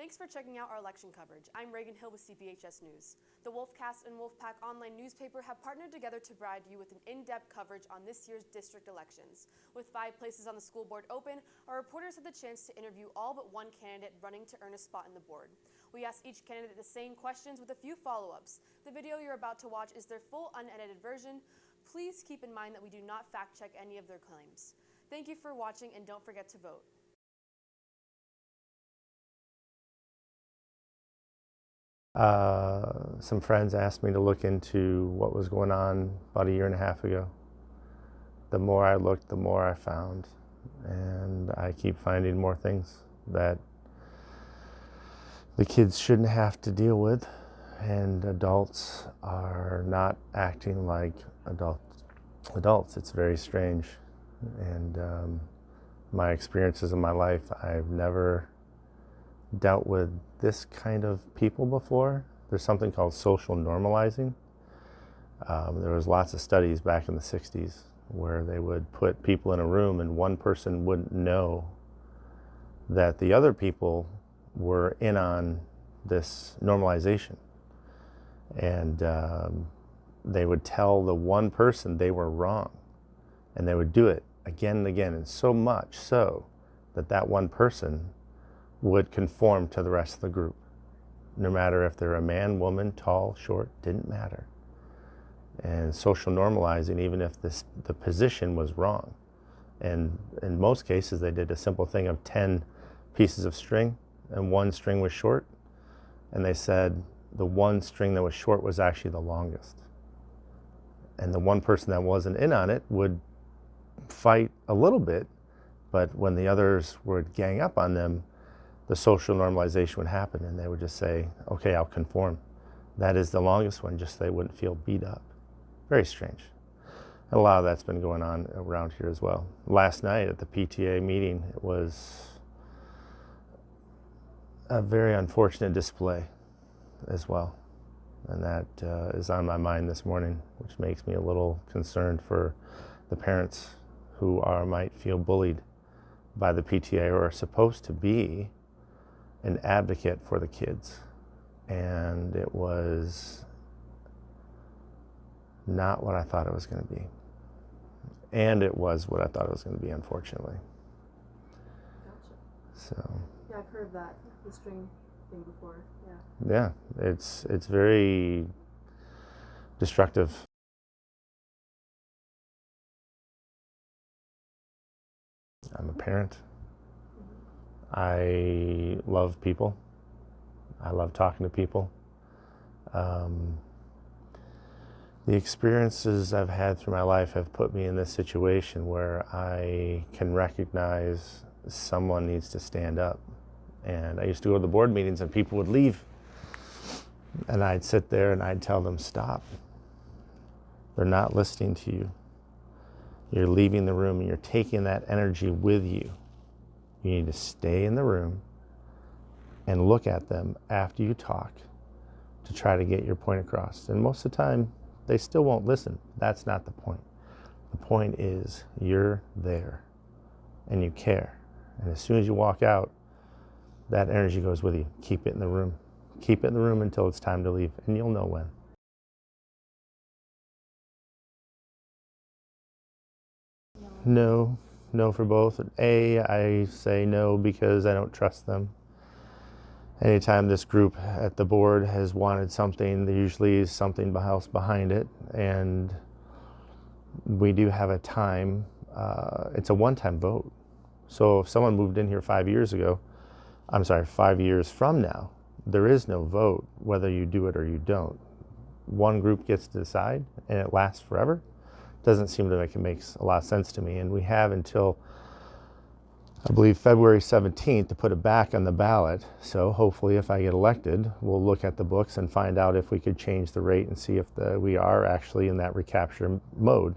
Thanks for checking out our election coverage. I'm Reagan Hill with CPHS News. The Wolfcast and Wolfpack online newspaper have partnered together to provide you with an in-depth coverage on this year's district elections. With 5 places on the school board open, our reporters had the chance to interview all but one candidate running to earn a spot in the board. We asked each candidate the same questions with a few follow-ups. The video you're about to watch is their full unedited version. Please keep in mind that we do not fact-check any of their claims. Thank you for watching, and don't forget to vote. Some friends asked me to look into what was going on about 1.5 years ago. The more I looked, the more I found, and I keep finding more things that the kids shouldn't have to deal with, and adults are not acting like adults. It's very strange, and my experiences in my life, I've never dealt with this kind of people before. There's something called social normalizing. There was lots of studies back in the 60s where they would put people in a room and one person wouldn't know that the other people were in on this normalization. And they would tell the one person they were wrong. And they would do it again and again, and so much so that that one person would conform to the rest of the group. No matter if they're a man, woman, tall, short, didn't matter. And social normalizing, even if the position was wrong. And in most cases, they did a simple thing of 10 pieces of string, and one string was short. And they said the one string that was short was actually the longest. And the one person that wasn't in on it would fight a little bit, but when the others would gang up on them, the social normalization would happen, and they would just say, okay, I'll conform. That is the longest one, just so they wouldn't feel beat up. Very strange. And a lot of that's been going on around here as well. Last night at the PTA meeting, it was a very unfortunate display as well. And that is on my mind this morning, which makes me a little concerned for the parents who might feel bullied by the PTA, or are supposed to be an advocate for the kids. And it was not what I thought it was going to be. And it was what I thought it was going to be, unfortunately. Gotcha. So. Yeah, I've heard that, the string thing before, yeah. Yeah, it's very destructive. I'm a parent. I love people. I love talking to people. The experiences I've had through my life have put me in this situation where I can recognize someone needs to stand up. And I used to go to the board meetings and people would leave. And I'd sit there and I'd tell them, stop. They're not listening to you. You're leaving the room and you're taking that energy with you. You need to stay in the room and look at them after you talk to try to get your point across. And most of the time, they still won't listen. That's not the point. The point is you're there and you care. And as soon as you walk out, that energy goes with you. Keep it in the room. Keep it in the room until it's time to leave, and you'll know when. No for both. I say no because I don't trust them. Anytime this group at the board has wanted something, there usually is something else behind it, and we do have a time. It's a one-time vote. So if someone moved in here 5 years ago, 5 years from now, there is no vote whether you do it or you don't. One group gets to decide, and it lasts forever. Doesn't seem to make a lot of sense to me. And we have until, I believe, February 17th to put it back on the ballot. So hopefully if I get elected, we'll look at the books and find out if we could change the rate and see if we are actually in that recapture mode.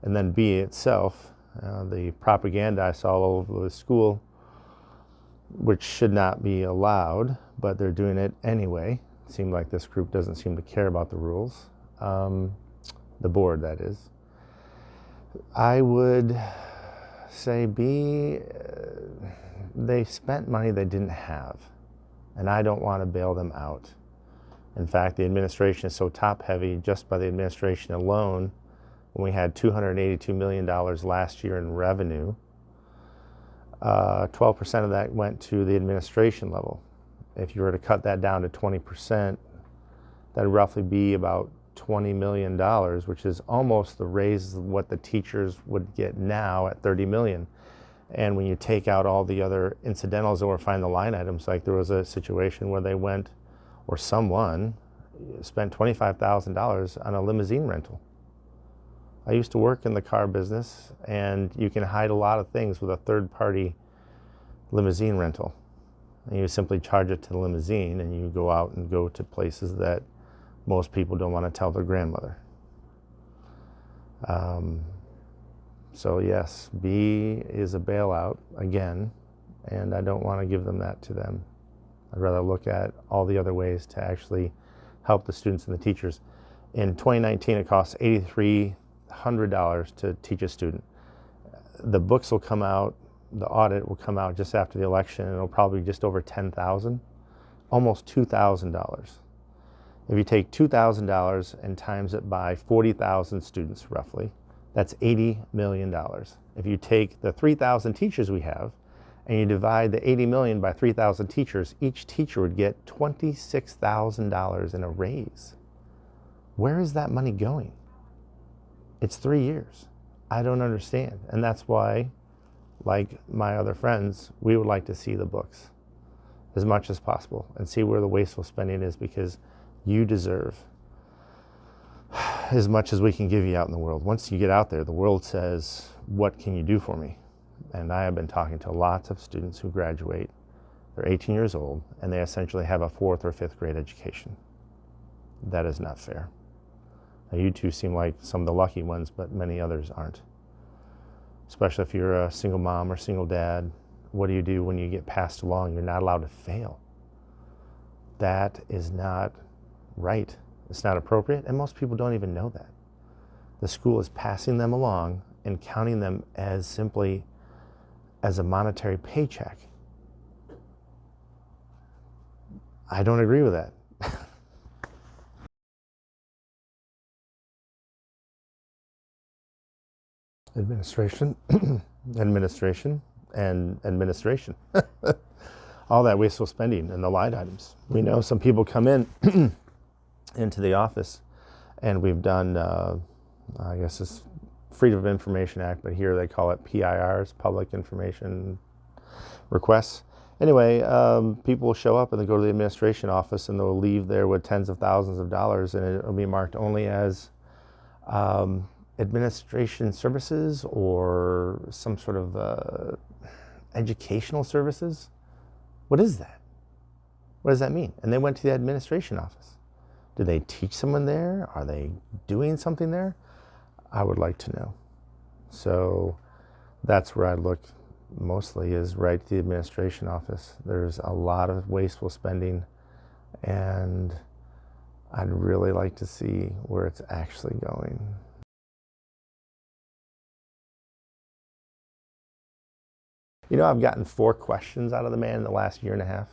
And then B itself, the propaganda I saw all over the school, which should not be allowed, but they're doing it anyway. It seemed like this group doesn't seem to care about the rules. The board, that is. I would say B, they spent money they didn't have. and I don't want to bail them out. In fact, the administration is so top-heavy, just by the administration alone, when we had $282 million last year in revenue, 12% of that went to the administration level. If you were to cut that down to 20%, that'd roughly be about $20 million, which is almost the raise of what the teachers would get now at $30 million. And when you take out all the other incidentals or find the line items, like there was a situation where they went, or someone spent $25,000 on a limousine rental. I used to work in the car business, and you can hide a lot of things with a third-party limousine rental. And you simply charge it to the limousine, and you go out and go to places that most people don't want to tell their grandmother. So yes, B is a bailout again, and I don't want to give them that to them. I'd rather look at all the other ways to actually help the students and the teachers. In 2019, it costs $8,300 to teach a student. The books will come out, the audit will come out just after the election, and it'll probably be just over $10,000, almost $2,000. If you take $2,000 and times it by 40,000 students roughly, that's $80 million. If you take the 3,000 teachers we have and you divide the $80 million by 3,000 teachers, each teacher would get $26,000 in a raise. Where is that money going? It's 3 years. I don't understand. And that's why, like my other friends, we would like to see the books as much as possible and see where the wasteful spending is, because you deserve as much as we can give you out in the world. Once you get out there, the world says, what can you do for me? And I have been talking to lots of students who graduate. They're 18 years old, and they essentially have a 4th or 5th grade education. That is not fair. Now, you two seem like some of the lucky ones, but many others aren't. Especially if you're a single mom or single dad. What do you do when you get passed along? You're not allowed to fail. That is not right. It's not appropriate, and most people don't even know that. The school is passing them along and counting them as simply as a monetary paycheck. I don't agree with that. Administration, administration, and administration. All that wasteful spending and the line items. We know some people come in into the office, and we've done, I guess it's Freedom of Information Act, but here they call it PIRs, Public Information Requests. Anyway, people will show up and they go to the administration office, and they'll leave there with tens of thousands of dollars, and it'll be marked only as administration services or some sort of educational services. What is that? What does that mean? And they went to the administration office. Do they teach someone there? Are they doing something there? I would like to know. So that's where I look mostly, is right to the administration office. There's a lot of wasteful spending, and I'd really like to see where it's actually going. You know, I've gotten 4 questions out of the man in the last year and a half.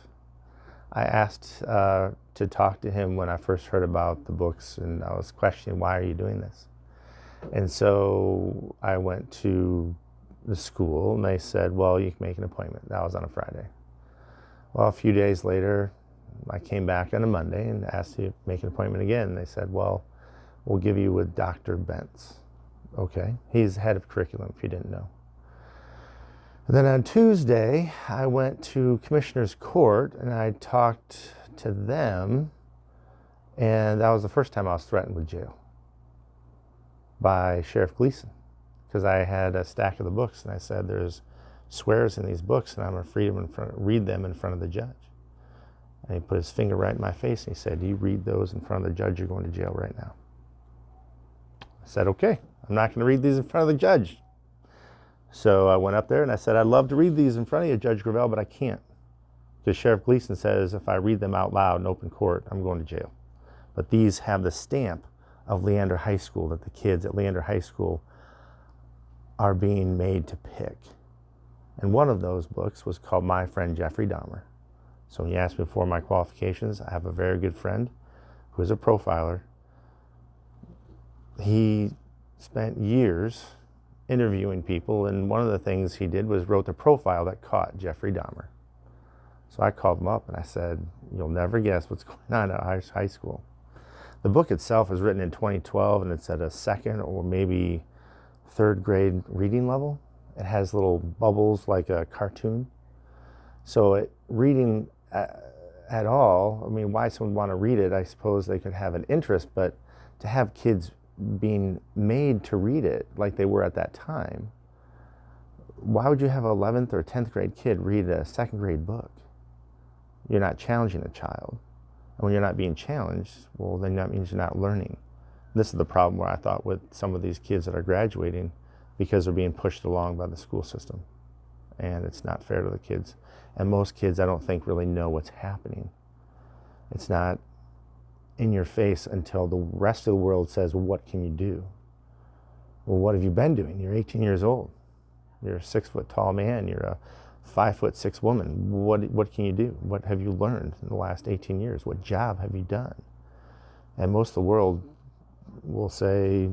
I asked to talk to him when I first heard about the books, and I was questioning, why are you doing this? And so I went to the school, and they said, well, you can make an appointment. That was on a Friday. Well, a few days later, I came back on a Monday and asked to make an appointment again. They said, well, we'll give you with Dr. Bentz. Okay, he's head of curriculum, if you didn't know. And then on Tuesday, I went to Commissioner's Court, and I talked to them, and that was the first time I was threatened with jail by Sheriff Gleason, because I had a stack of the books, and I said, there's swears in these books, and I'm afraid to read them in front of the judge. And he put his finger right in my face, and he said, you read those in front of the judge, you're going to jail right now. I said, okay, I'm not going to read these in front of the judge. So I went up there and I said, I'd love to read these in front of you, Judge Gravel, but I can't. Because Sheriff Gleason says if I read them out loud in open court, I'm going to jail. But these have the stamp of Leander High School, that the kids at Leander High School are being made to pick. And one of those books was called My Friend Jeffrey Dahmer. So when you ask me for my qualifications, I have a very good friend who is a profiler. He spent years interviewing people, and one of the things he did was wrote the profile that caught Jeffrey Dahmer. So I called him up and I said, you'll never guess what's going on at high school. The book itself was written in 2012, and it's at a second or maybe third grade reading level. It has little bubbles like a cartoon. So reading at all, I mean, why someone would want to read it, I suppose they could have an interest, but to have kids being made to read it like they were at that time, why would you have an 11th or 10th grade kid read a second grade book? You're not challenging a child. And when you're not being challenged, well, then that means you're not learning. This is the problem where I thought with some of these kids that are graduating, because they're being pushed along by the school system. And it's not fair to the kids. And most kids, I don't think, really know what's happening. It's not in your face until the rest of the world says, well, what can you do? Well, what have you been doing? You're 18 years old. You're a 6 foot tall man. You're a 5'6" woman. What can you do? What have you learned in the last 18 years? What job have you done? And most of the world will say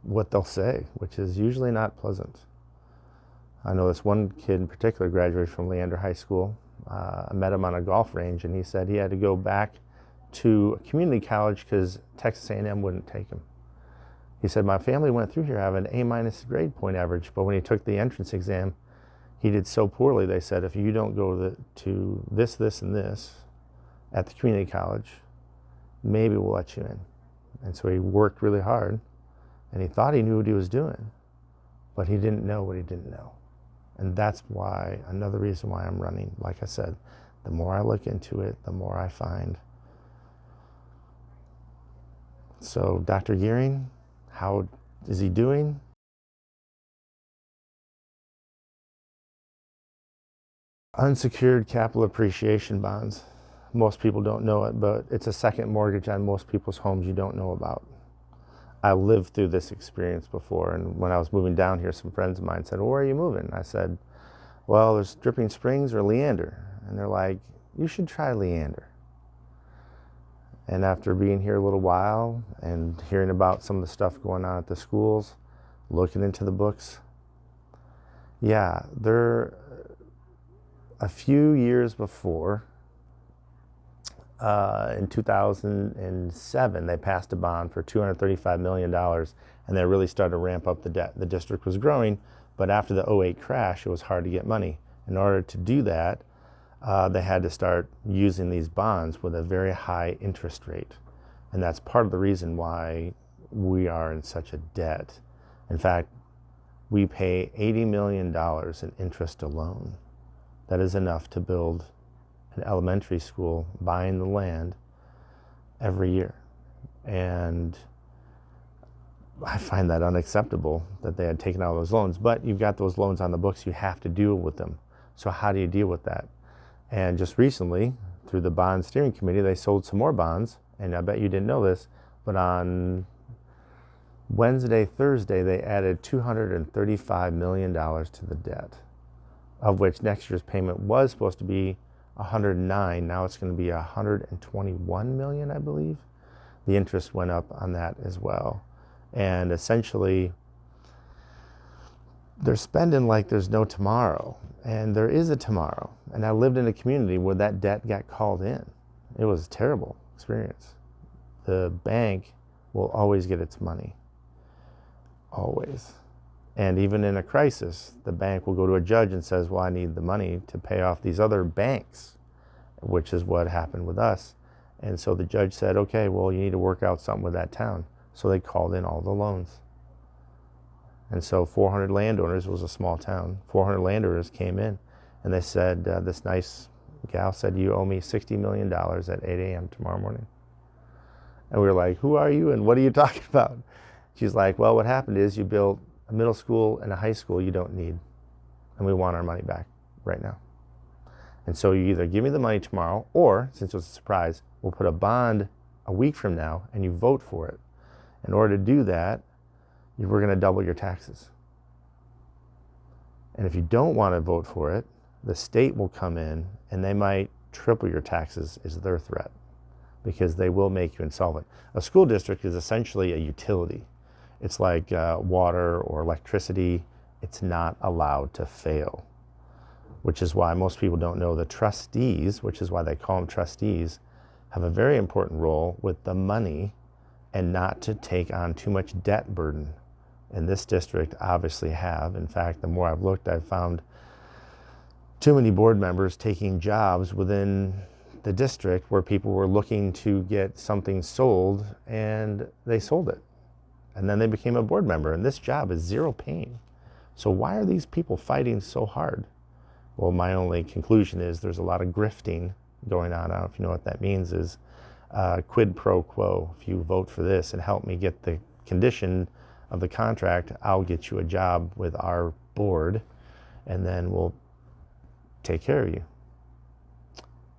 what they'll say, which is usually not pleasant. I know this one kid in particular graduated from Leander High School. I met him on a golf range, and he said he had to go back to a community college because Texas A&M wouldn't take him. He said, my family went through here having an A- grade point average, but when he took the entrance exam, he did so poorly, they said, if you don't go to this, and this at the community college, maybe we'll let you in. And so he worked really hard, and he thought he knew what he was doing, but he didn't know what he didn't know. And that's why, another reason why I'm running. Like I said, the more I look into it, the more I find. So Dr. Gearing, how is he doing? Unsecured capital appreciation bonds. Most people don't know it, but it's a second mortgage on most people's homes you don't know about. I lived through this experience before, and when I was moving down here, some friends of mine said, well, where are you moving? I said, well, there's Dripping Springs or Leander. And they're like, you should try Leander. And after being here a little while and hearing about some of the stuff going on at the schools, looking into the books, yeah, they're a few years before, in 2007, they passed a bond for $235 million, and they really started to ramp up the debt. The district was growing, but after the '08 crash, it was hard to get money. In order to do that, they had to start using these bonds with a very high interest rate. And that's part of the reason why we are in such a debt. In fact, we pay $80 million in interest alone. That is enough to build an elementary school, buying the land every year. And I find that unacceptable that they had taken out those loans. But you've got those loans on the books, you have to deal with them. So how do you deal with that? And just recently, through the bond steering committee, they sold some more bonds. And I bet you didn't know this, but on Wednesday, Thursday, they added $235 million to the debt, of which next year's payment was supposed to be 109. Now it's going to be 121 million, I believe. The interest went up on that as well. And essentially, they're spending like there's no tomorrow. And there is a tomorrow. And I lived in a community where that debt got called in. It was a terrible experience. The bank will always get its money. Always. And even in a crisis, the bank will go to a judge and says, well, I need the money to pay off these other banks, which is what happened with us. And so the judge said, okay, well, you need to work out something with that town. So they called in all the loans. And so 400 landowners, it was a small town, 400 landowners came in, and they said, this nice gal said, you owe me $60 million at 8 a.m. tomorrow morning. And we were like, who are you and what are you talking about? She's like, well, what happened is you built a middle school and a high school you don't need, and we want our money back right now. And so you either give me the money tomorrow, or, since it was a surprise, we'll put a bond a week from now and you vote for it. In order to do that, we're going to double your taxes. And if you don't want to vote for it, the state will come in and they might triple your taxes is their threat, because they will make you insolvent. A school district is essentially a utility. It's like water or electricity. It's not allowed to fail, which is why most people don't know the trustees, which is why they call them trustees, have a very important role with the money and not to take on too much debt burden. And this district obviously have. In fact, the more I've looked, I've found too many board members taking jobs within the district where people were looking to get something sold and they sold it. And then they became a board member, and this job is zero pain. So why are these people fighting so hard? Well, my only conclusion is there's a lot of grifting going on. I don't know if you know what that means, is quid pro quo. If you vote for this and help me get the condition of the contract, I'll get you a job with our board, and then we'll take care of you.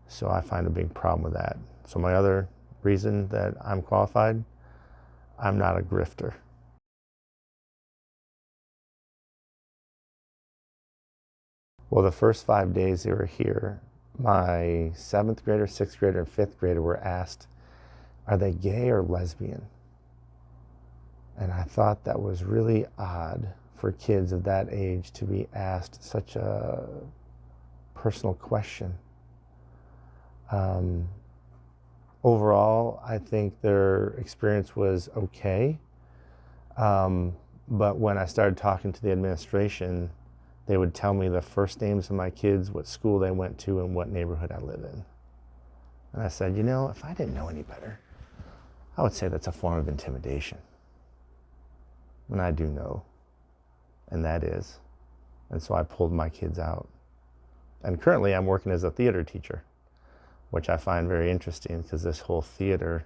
So I find a big problem with that. So my other reason that I'm qualified, I'm not a grifter. Well, the first 5 days they were here, my 7th grader, 6th grader, and 5th grader were asked, are they gay or lesbian? And I thought that was really odd for kids of that age to be asked such a personal question. Overall, I think their experience was okay. But when I started talking to the administration, they would tell me the first names of my kids, what school they went to, and what neighborhood I live in. And I said, you know, if I didn't know any better, I would say that's a form of intimidation. And I do know, and that is. And so I pulled my kids out. And currently I'm working as a theater teacher, which I find very interesting, because this whole theater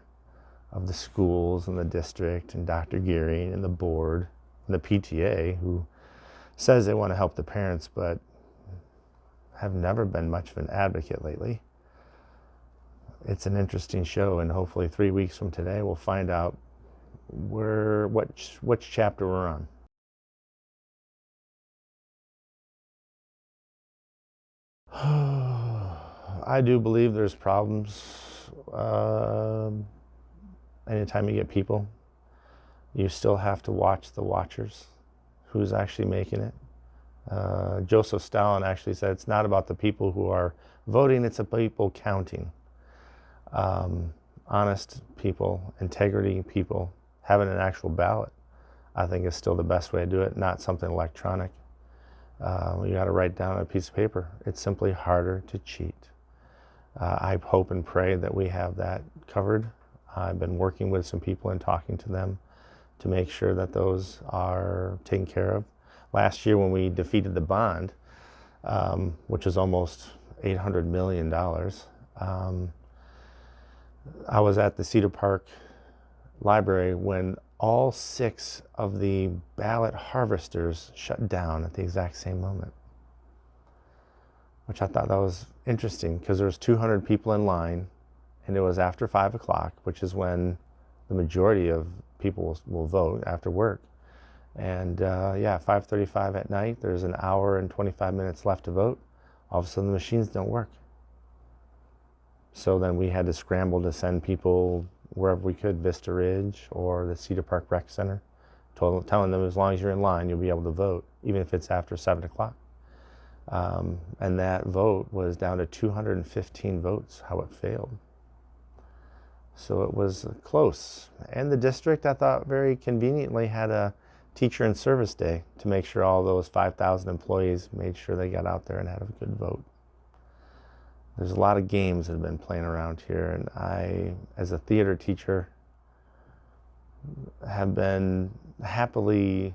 of the schools and the district and Dr. Geary and the board and the PTA, who says they want to help the parents but have never been much of an advocate lately. It's an interesting show, and hopefully 3 weeks from today we'll find out which chapter we're on. I do believe there's problems. Anytime you get people, you still have to watch the watchers, who's actually making it. Joseph Stalin actually said it's not about the people who are voting, it's the people counting. Honest people, integrity people, having an actual ballot, I think is still the best way to do it, not something electronic. You got to write down on a piece of paper. It's simply harder to cheat. I hope and pray that we have that covered. I've been working with some people and talking to them to make sure that those are taken care of. Last year when we defeated the bond, which was almost $800 million, I was at the Cedar Park Library when all 6 of the ballot harvesters shut down at the exact same moment, which I thought that was interesting, because there was 200 people in line, and it was after 5 o'clock, which is when the majority of people will vote after work. And 5:35 at night, there's an hour and 25 minutes left to vote. All of a sudden the machines don't work. So then we had to scramble to send people wherever we could, Vista Ridge or the Cedar Park Rec Center, telling them as long as you're in line, you'll be able to vote, even if it's after 7 o'clock. And that vote was down to 215 votes, how it failed. So it was close. And the district, I thought, very conveniently had a teacher in service day to make sure all those 5,000 employees made sure they got out there and had a good vote. There's a lot of games that have been playing around here, and I, as a theater teacher, have been happily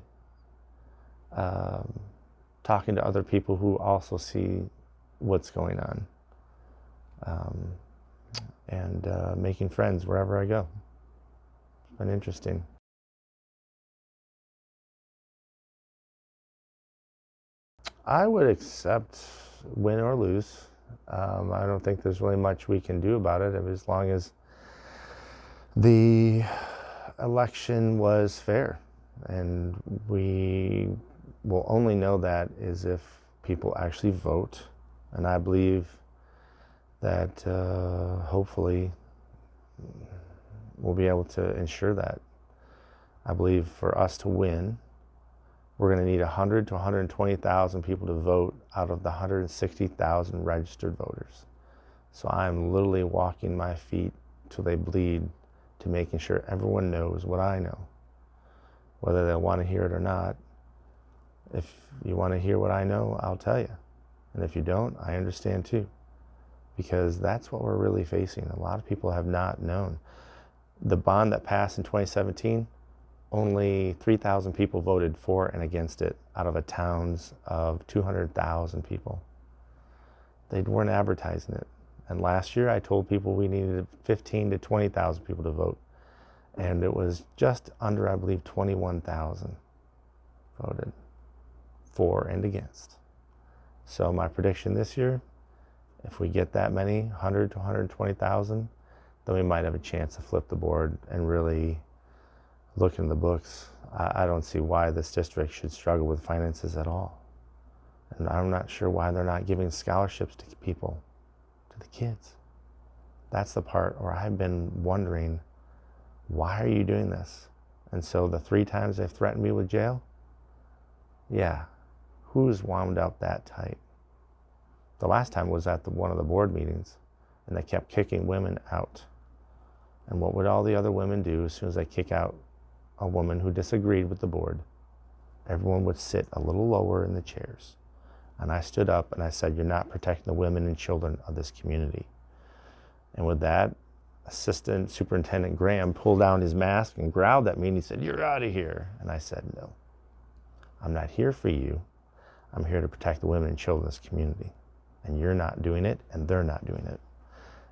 talking to other people who also see what's going on, and making friends wherever I go. It's been interesting. I would accept win or lose. I don't think there's really much we can do about it, as long as the election was fair. And we will only know that is if people actually vote. And I believe that hopefully we'll be able to ensure that. I believe for us to win, we're going to need 100 to 120,000 people to vote out of the 160,000 registered voters. So I'm literally walking my feet till they bleed to making sure everyone knows what I know, whether they want to hear it or not. If you want to hear what I know, I'll tell you. And if you don't, I understand too. Because that's what we're really facing. A lot of people have not known. The bond that passed in 2017, only 3,000 people voted for and against it out of a towns of 200,000 people. They weren't advertising it. And last year I told people we needed 15 to 20,000 people to vote. And it was just under, I believe, 21,000 voted for and against. So my prediction this year, if we get that many, 100 to 120,000, then we might have a chance to flip the board and really look in the books. I don't see why this district should struggle with finances at all. And I'm not sure why they're not giving scholarships to people, to the kids. That's the part where I've been wondering, why are you doing this? And so the 3 times they've threatened me with jail, yeah, who's wound up that tight? The last time was at one of the board meetings, and they kept kicking women out. And what would all the other women do as soon as they kick out a woman who disagreed with the board? Everyone would sit a little lower in the chairs. And I stood up and I said, you're not protecting the women and children of this community. And with that, Assistant Superintendent Graham pulled down his mask and growled at me and he said, you're out of here. And I said, no, I'm not here for you. I'm here to protect the women and children of this community. And you're not doing it, and they're not doing it.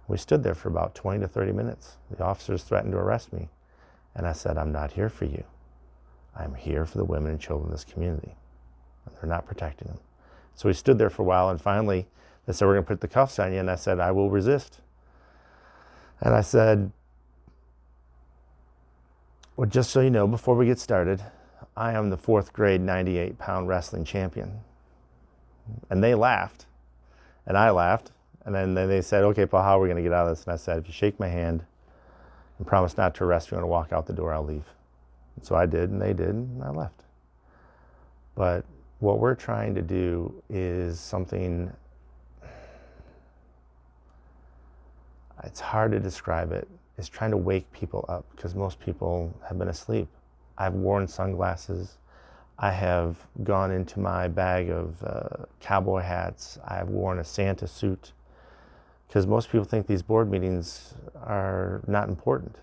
We stood there for about 20 to 30 minutes. The officers threatened to arrest me. And I said, I'm not here for you. I'm here for the women and children of this community. And they're not protecting them. So we stood there for a while, and finally they said, we're going to put the cuffs on you. And I said, I will resist. And I said, well, just so you know, before we get started, I am the 4th grade 98-pound wrestling champion. And they laughed. And I laughed, and then they said, okay, Paul, how are we going to get out of this? And I said, if you shake my hand and promise not to arrest me when I walk out the door, I'll leave. And so I did, and they did, and I left. But what we're trying to do is something, it's hard to describe it. It's trying to wake people up, because most people have been asleep. I've worn sunglasses. I have gone into my bag of cowboy hats. I've worn a Santa suit, because most people think these board meetings are not important.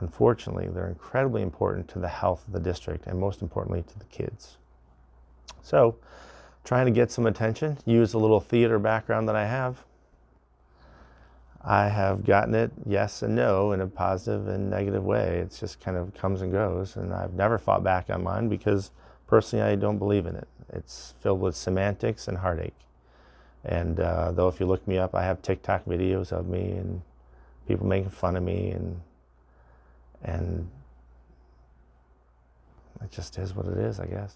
Unfortunately, they're incredibly important to the health of the district, and most importantly to the kids. So, trying to get some attention, use a little theater background that I have. I have gotten it yes and no in a positive and negative way. It's just kind of comes and goes, and I've never fought back on mine because personally I don't believe in it. It's filled with semantics and heartache. And though if you look me up, I have TikTok videos of me and people making fun of me, and it just is what it is, I guess.